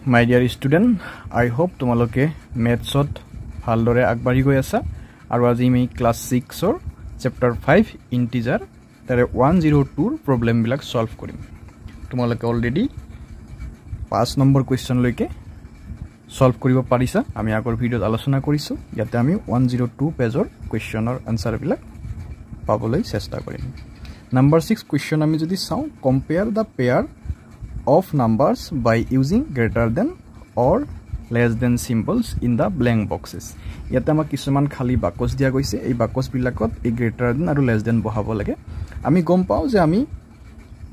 My dear student, I hope তোমালোকে মেথছত ভালদৰে আগবাঢ়ি গৈ আছা আৰু আজি আমি ক্লাস 6 ৰ চ্যাপ্টাৰ 5 ইন্টিজাৰ তাৰে 102 ৰ প্ৰবলেম বিলাক সলভ কৰিম তোমালোকে অলৰেডি 5 নম্বৰ কোৱেশ্চন লৈকে সলভ কৰিব পাৰিছা আমি আগৰ ভিডিঅত আলোচনা কৰিছো ইয়াতে আমি 102 পেজৰ কোৱেশ্চনৰ আনসাৰ বিলাক পাবলৈ চেষ্টা কৰিম নম্বৰ 6 কোৱেশ্চন আমি যদি চাও compare the pair of numbers by using greater than or less than symbols in the blank boxes ইয়াতে আমাক কিছুমান খালি বাকস দিয়া গৈছে এই বাকস বিলাকত এই greater than আৰু less than বহাব লাগে আমি গম পাও যে আমি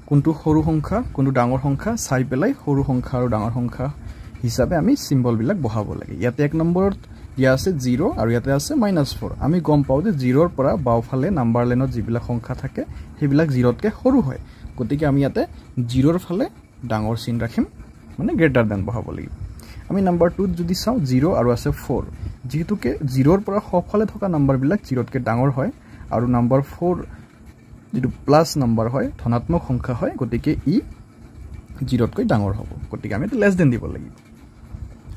কোনটো সৰু সংখ্যা কোনটো ডাঙৰ সংখ্যা চাই পেলাই সৰু সংখ্যা আৰু ডাঙৰ সংখ্যা হিচাপে আমি সিম্বল বিলাক বহাব লাগে ইয়াতে এক নম্বৰত দিয়া আছে 0 আৰু ইয়াতে আছে -4 আমি গম পাও যে 0 ৰ পৰা বাওফালে নাম্বাৰ লাইনত যিবিলাক সংখ্যা থাকে সেইবিলাক 0 তকে সৰু হয় গতিকে আমি ইয়াতে 0 ৰ ফালে ডাঙৰ চিন ৰাখিম মানে গ্ৰেটাৰ দেন বহাব লাগিব আমি নাম্বাৰ 2 যদি চাও 0 আৰু আছে 4 যেহেতুকে 0 ৰ পৰা সফালে থকা নাম্বাৰ বিলাক 0 তকে ডাঙৰ হয় আৰু নাম্বাৰ 4 যেটো প্লাস নাম্বাৰ হয় ধনাত্মক সংখ্যা হয় গতিকে ই 0 তকৈ ডাঙৰ হ'ব গতিকে আমি লেস দেন দিব লাগিব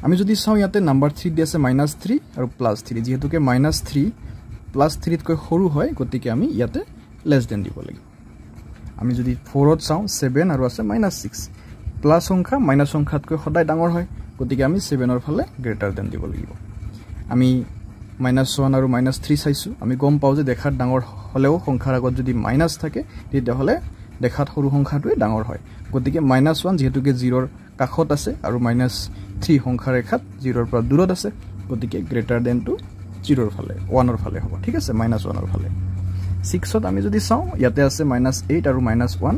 আমি যদি চাও ইয়াতে নাম্বাৰ 3 দি আছে -3 আৰু +3 যেহেতুকে -3 +3 তকৈ সৰু হয় গতিকে আমি ইয়াতে লেস দেন দিব লাগিব আমি যদি 4 ত চাও 7 আৰু আছে -6 প্লাস সংখ্যা মাইনাস সংখ্যাতকৈ সদায় ডাঙৰ হয় গতিকে আমি 7 ৰ ফালে গ্ৰেটাৰ দেন দিব লাগিব আমি -1 আৰু -3 চাইছো আমি গম পাও যে দেখাত ডাঙৰ হলেও সংখ্যাৰ আগত যদি মাইনাস থাকে তেতিয়া হলে দেখাত সৰু সংখ্যাটোই ডাঙৰ হয় গতিকে -1 যেহেতুকে 0 ৰ কাষত আছে আৰু -3 সংখ্যাৰ ৰেখাত 0 ৰ পৰা দূৰত আছে গতিকে গ্ৰেটাৰ দেন টু 0 ৰ ফালে 1 ৰ ফালে হ'ব ঠিক আছে -1 ৰ ফালে 6 ত আমি যদি চাও ইয়াতে আছে -8 আৰু -1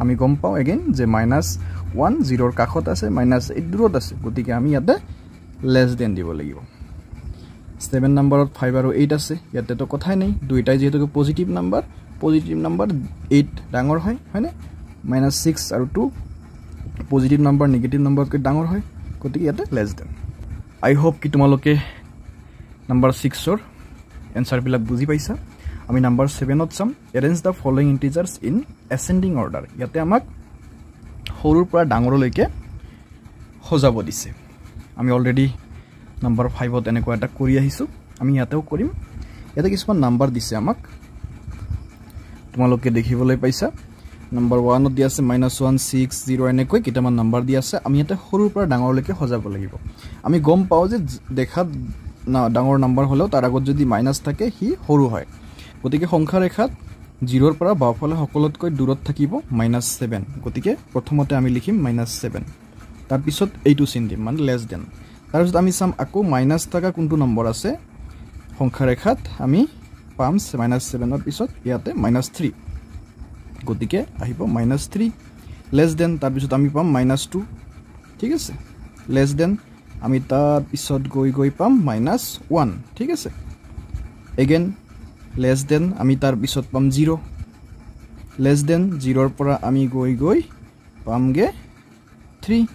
আমি গম পাও এগেইন যে -1 0 ৰ কাষত আছে -8 দূৰত আছে গতিকে আমি ইয়াতে লেস দেন দিব লাগিব 7 নম্বৰত 5 আৰু 8 আছে ইয়াতে তো কথাই নাই দুইটাই যেহেতু পজিটিভ নাম্বাৰ 8 ডাঙৰ হয় হয়নে -6 আৰু 2 পজিটিভ নাম্বাৰ নেগেটিভ নাম্বাৰতকৈ ডাঙৰ হয় গতিকে ইয়াতে লেস দেন আই হোপ কি তোমালোকে নাম্বাৰ 6 ৰ এনসাৰ বিলাক বুজি পাইছা আমি নাম্বাৰ 7 ত চাম arrange the following integers in ascending order ইয়াতে আমাক সৰুৰ পৰা ডাঙৰলৈকে সজাব দিছে আমি অলৰেডি নাম্বাৰ 5 ত এনেকুৱা এটা কৰি আহিছো আমি ইয়াতেও কৰিম ইয়াতে কিছুমান নাম্বার দিছে আমাক তোমালোকে দেখিবলৈ পাইছা নাম্বার 1 ত দিয়া আছে -1 6 0 এনেকৈ কিটামান নাম্বার দিয়া আছে আমি ইয়াতে সৰুৰ পৰা ডাঙৰলৈকে সজাব লাগিব আমি গম পাও যে দেখাত ডাঙৰ নাম্বাৰ হলেও তাৰ আগত যদি মাইনাস থাকে হি সৰু হয় গতিকে সংখ্যা ৰেখাত 0 ৰ পৰা বাওফালে সকলোতকৈ দূৰত থাকিব -7 গতিকে প্ৰথমতে আমি লিখিম -7 তাৰ পিছত এইটো চিন দিম মানে লেস দেন তাৰ পিছত আমি চাম আকৌ মাইনাস থকা কোনটো নম্বৰ আছে সংখ্যা ৰেখাত আমি পাম -7 ৰ পিছত ইয়াতে -3 গতিকে আহিব -3 লেস দেন তাৰ পিছত আমি পাম -2 ঠিক আছে লেস দেন আমি তাৰ পিছত গৈ পাম -1 ঠিক আছে এগেইন লেস দেন আমি তাৰ পিছত পাম 0 লেস দেন 0 ৰ পৰা আমি গৈ পামগে 3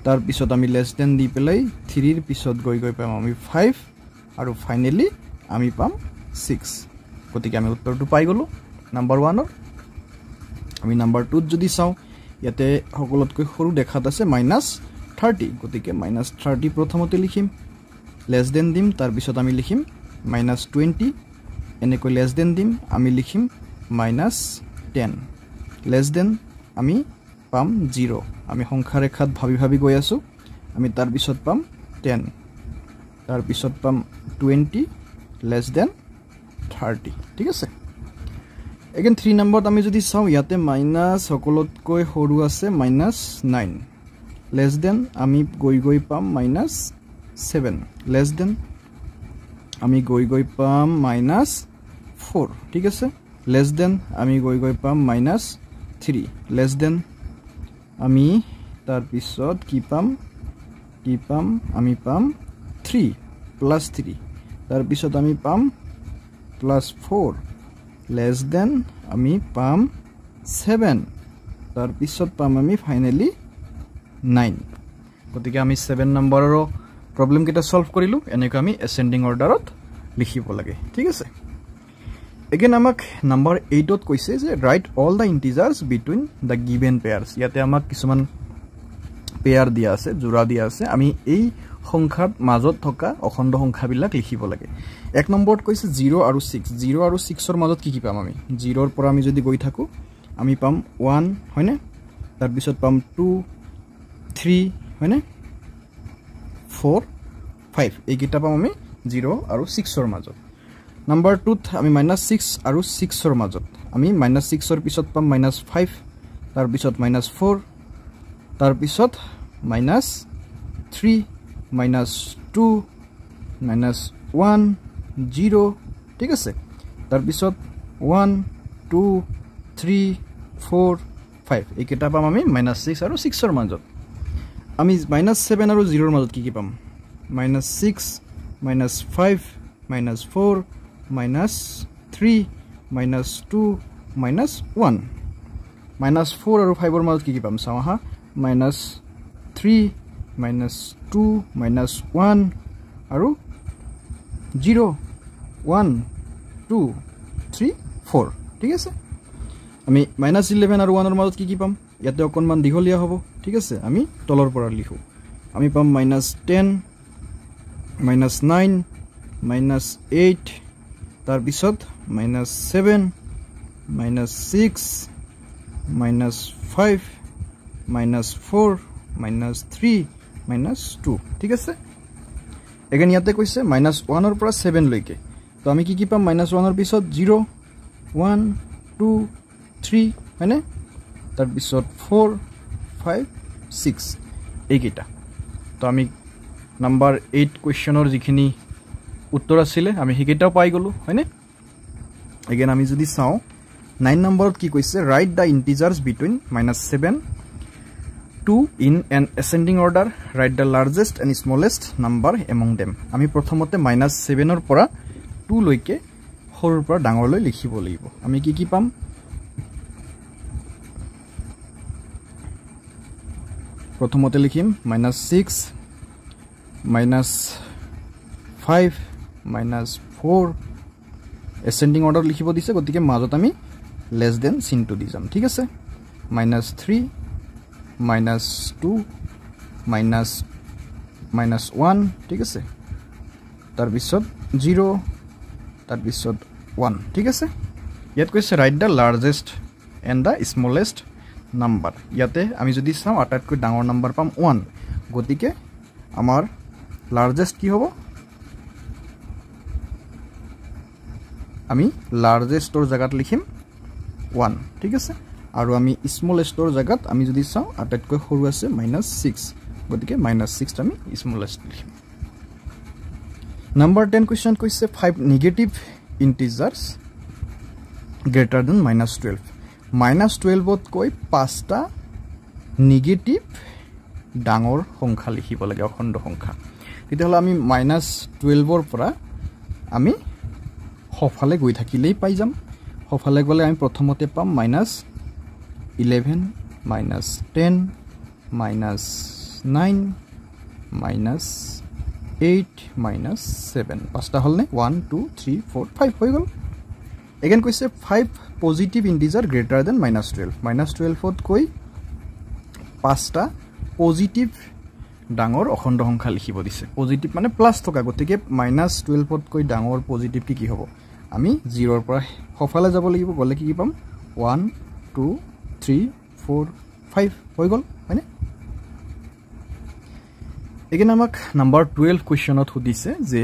তাৰ পিছত আমি লেস দেন দি পেলাই 3 ৰ পিছত গৈ পাম আমি 5 আৰু ফাইনালি আমি পাম 6 গতিকে আমি উত্তৰটো পাই গলো নাম্বাৰ 1 ৰ আমি নাম্বাৰ 2 যদি চাও ইয়াতে সকলোতকৈ সৰু দেখাত আছে -30 গতিকে -30 প্ৰথমতে লিখিম লেস দেন দিম তাৰ পিছত আমি লিখিম -20 এনেকৈ লেস দেন দিম আমি লিখিম -10 লেস দেন আমি পাম 0 আমি সংখ্যা ৰেখাত ভাবি গৈ আছো আমি তাৰ পিছত পাম 10 তাৰ পিছত পাম 20 লেস দেন 30 ঠিক আছে এগেইন 3 নম্বৰত আমি যদি চাও ইয়াতে মাইনাস সকলোতকৈ সৰু আছে -9 লেস দেন আমি গৈ পাম -7 লেস দেন আমি গৈ পাম -4 ঠিক আছে লেস দেন আমি গৈ পাম -3 লেস দেন আমি তাৰ পিছত কি পাম আমি পাম 3 +3 তাৰ পিছত আমি পাম +4 লেস দেন আমি পাম 7 তাৰ পিছত পাম আমি ফাইনালি 9 গতিকে আমি 7 নম্বৰৰ প্ৰবলেম কেটা সলভ কৰিলো এনেকৈ আমি এসেন্ডিং অৰ্ডাৰত লিখিব লাগে ঠিক আছে এগেইন আমাক নাম্বাৰ 8 ত কৈছে যে write all the integers between the given pairs ইয়াতে আমাক কিছুমান পেয়াৰ দিয়া আছে জোড়া দিয়া আছে আমি এই সংখ্যাৰ মাজত থকা অখণ্ড সংখ্যাবিলাক লিখিব লাগে এক নম্বৰত কৈছে 0 আৰু 6 0 আৰু 6 ৰ মাজত কি পাম আমি 0 ৰ পৰা আমি যদি গৈ থাকো আমি পাম 1 হয়নে তাৰ পিছত পাম 2 3 হয়নে 4 5 এই কিটা পাম আমি 0 আৰু 6 ৰ মাজত নাম্বাৰ 2 ত আমি -6 আৰু 6 ৰ মাজত আমি -6 ৰ পিছত পাম -5 তাৰ পিছত -4 তাৰ পিছত -3 -2 -1 0 ঠিক আছে তাৰ পিছত 1 2 3 4 5 এই কিটা পাম আমি -6 আৰু 6 ৰ মাজত আমি -7 আৰু 0 ৰ মাজত কি পাম -6 -5 -4 -3 -2 -1 -4 আৰু 5 ৰ মাজত কি পাম চাও হা -3 -2 -1 আৰু 0 1 2 3 4 ঠিক আছে আমি -11 আৰু 1 ৰ মাজত কি পাম ইয়াতে অকনমান দীঘলীয়া হ'ব ঠিক আছে আমি তলৰ পৰা লিখো আমি পাম -10 -9 -8 তাৰ পিছত -7 -6 -5 -4 -3 -2 ঠিক আছে এগেন ইয়াতে কৈছে -1 ৰ পৰা 7 লৈকে তো আমি কি পাম -1 ৰ পিছত 0 1 2 3 হয়নে তাৰ পিছত 4 5 6 এই কিটা তো আমি নাম্বাৰ 8 কোৱেশ্চনৰ যিখিনি উত্তৰ আছিল আমি হিকেটাও পাই গলো হয়নে এগেন আমি যদি চাও 9 নম্বৰত কি কৈছে right da integers between -7 2 in an ascending order write the largest and smallest number among them আমি প্ৰথমতে -7 ৰ পৰা 2 লৈকে সৰুৰ পৰা ডাঙৰলৈ লিখিব লাগিব আমি কি পাম প্ৰথমতে লিখিম -6 -5 -4 ascending order লিখিব দিছে গতিকে মাজত আমি less than চিনটো দি যাম ঠিক আছে -3 -2 -1 ঠিক আছে তাৰ পিছত 0 তাৰ পিছত 1 ঠিক আছে ইয়াত কৈছে right the largest and the smallest number ইয়াতে আমি যদি চাওঁ আটাইতকৈ ডাঙৰ নাম্বাৰ পাম 1 গতিকে আমাৰ লাৰ্জেষ্ট কি হ'ব আমি লাৰ্জেষ্টৰ জায়গাত লিখিম 1 ঠিক আছে আৰু আমি স্মলেষ্টৰ জায়গাত আমি যদি চাওঁ আটাইতকৈ সৰু আছে -6 গতিকে -6 আমি স্মলেষ্ট লিখিম নাম্বাৰ 10 কোৱেশ্চন কৈছে 5 নেগেটিভ ইন্টিজাৰ্স গ্ৰেটাৰ দেন -12 -12 ত কৈ 5টা নেগেটিভ ডাঙৰ সংখ্যা লিখিব লাগে অখণ্ড সংখ্যা তেতিয়াহ'লে আমি -12 ৰ পৰা আমি সফালে গৈ থাকিলেই পাই যাম সফালে গলে আমি প্ৰথমতে পাম -11 -10 -9 -8 -7 পাঁচটা হলনে 1 2 3 4 5 হৈ গল এগেন কৈছে 5 পজিটিভ ইন্টিজাৰ গ্ৰেটাৰ দেন -12 -12 ত কৈ 5টা পজিটিভ ডাঙৰ অখণ্ড সংখ্যা লিখিব দিছে পজিটিভ মানে প্লাস থকা গতিকে -12 ত কৈ ডাঙৰ পজিটিভ কি হ'ব আমি 0 ৰ পৰা সফালে যাব লাগিব গলে কি পাম 1 2 3 4 5 হৈ গল হয়নে এগেন আমাক নাম্বাৰ 12 কোৱেশ্চনত সুধিছে যে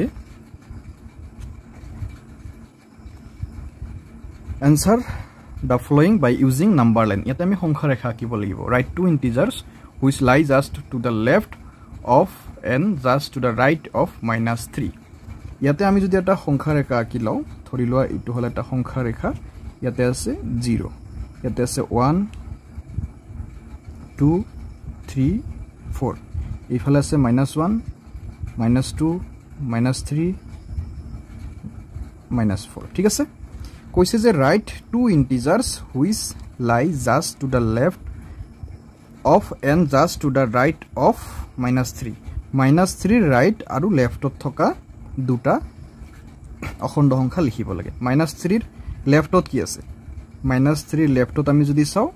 answer the following by using number line ইয়াতে আমি সংখ্যা ৰেখা আঁকিব লাগিব write two integers which lie just to the left of and just to the right of -3 ইয়াতে আমি যদি এটা সংখ্যা ৰেখা আঁকি লও ধৰি লোৱা ইটো হল এটা সংখ্যা ৰেখা ইয়াতে আছে 0 ইয়াতে আছে 1 2 3 4 ইফালে আছে -1 -2 -3 -4 ঠিক আছে কৈছে যে write two integers which lie just to the left of and just to the right of -3 -3 right আৰু leftত থকা দুটা অখণ্ড সংখ্যা লিখিব লাগে -3 ৰ leftত কি আছে -3 leftত আমি যদি চাও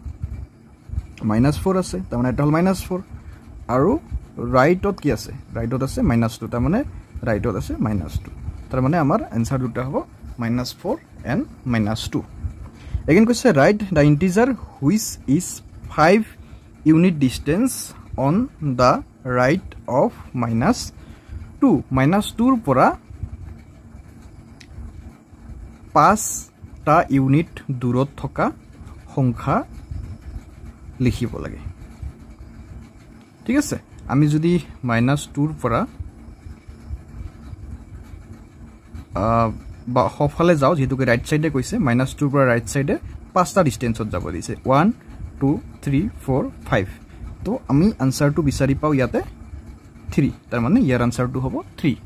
-4 আছে তাৰমানে এটা হল -4 আৰু ৰাইটত কি আছে ৰাইটত আছে -2 তাৰ মানে ৰাইটত আছে -2 তাৰ মানে আমাৰ আনসাৰ দুটা হ'ব -4 and -2 again কৈছে write the integer which is 5 unit distance on the right of -2 -2 ৰ পৰা 5টা ইউনিট দূৰত থকা সংখ্যা লিখিব লাগে ঠিক আছে আমি যদি -2 ৰ পৰা সফালে যাও যেহেতুকে ৰাইট সাইডে কৈছে -2 ৰ পৰা রাইট সাইডে 5টা ডিসটেন্সত যাব দিছে 1 2 3 4 5 তো আমি আনসারটো বিচাৰি পাও ইয়াতে 3 তাৰ মানে ইয়াৰ আনসারটো হ'ব 3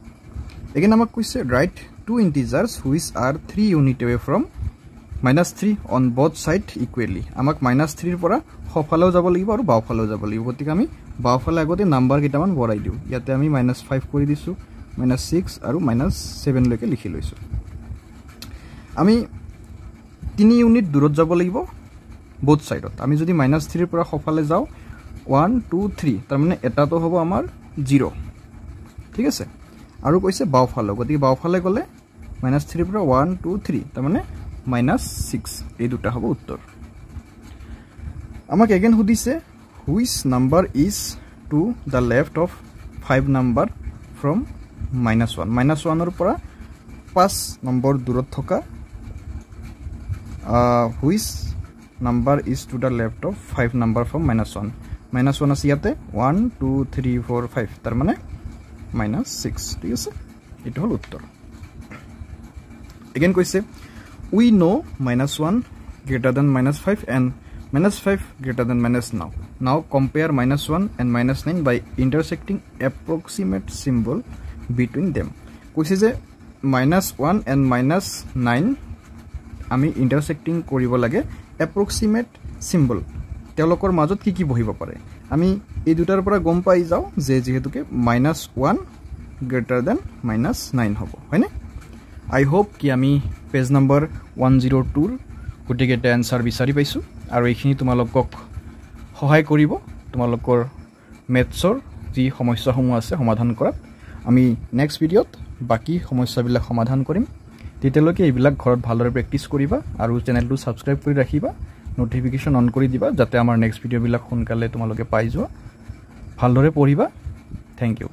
again আমাক কৈছে write two integers which are 3 unit away from -3 on both side equally আমাক -3 ৰ পৰা সফালেও যাব লাগিব আৰু বাওফালেও যাব লাগিব গতিকে আমি বাওফালে আগতে নাম্বাৰ কেইটামান বঢ়াই দিও ইয়াতে আমি -5 কৰি দিছো -6 আৰু -7 লৈকে লিখি লৈছো আমি 3 ইউনিট দূৰত যাব লাগিব both সাইডত আমি যদি -3 ৰ পৰা সফালে যাও 1 2 3 তাৰ মানে এটাটো হ'ব আমাৰ 0 ঠিক আছে আৰু কৈছে বাওফালে গতিকে বাওফালে গলে -3 ৰ পৰা 1 2 3 তাৰ মানে -6 এই দুটা হ'ব উত্তৰ আমাক again সুধিছে which number is to the left of 5 number from -1 -1 ৰ পৰা 5 নম্বৰ দূৰত থকা which number is to the left of 5 number from -1 -1 আছে ইয়াতে 1 2 3 4 5 তাৰ মানে -6 ঠিক আছে এটো হল উত্তৰ again কৈছে we know -1 greater than -5 and -5 greater than -9 now compare -1 and -9 by intersecting approximate symbol between them কৈছে যে -1 and -9 আমি intersecting কৰিব লাগে approximate symbol তেওঁলোকৰ মাজত কি কি বহিব পাৰে আমি এই দুটাৰ পৰা গম পাই যাও যে যেহেতুকে -1 greater than -9 হ'ব হয়নে I hope কি আমি পেজ নম্বৰ 102 ৰ গুটিকেটা আনসাৰ বিচাৰি পাইছো আৰু এইখিনি তোমালোকক সহায় কৰিব তোমালোকৰ মেথছৰ যি সমস্যাসমূহ আছে সমাধান কৰাত আমি নেক্সট ভিডিঅত বাকি সমস্যাবিলাক সমাধান কৰিম তেতিয়ালৈকে এইবিলাক ঘৰত ভালদৰে প্ৰেক্টিছ কৰিবা আৰু চেনেলটো সাবস্ক্ৰাইব কৰি ৰাখিবা নোটিফিকেশন অন কৰি দিবা যাতে আমাৰ নেক্সট ভিডিঅ' বিলাক সোনকালে তোমালোকে পাই যোৱা ভালদৰে পঢ়িবা থ্যাংক ইউ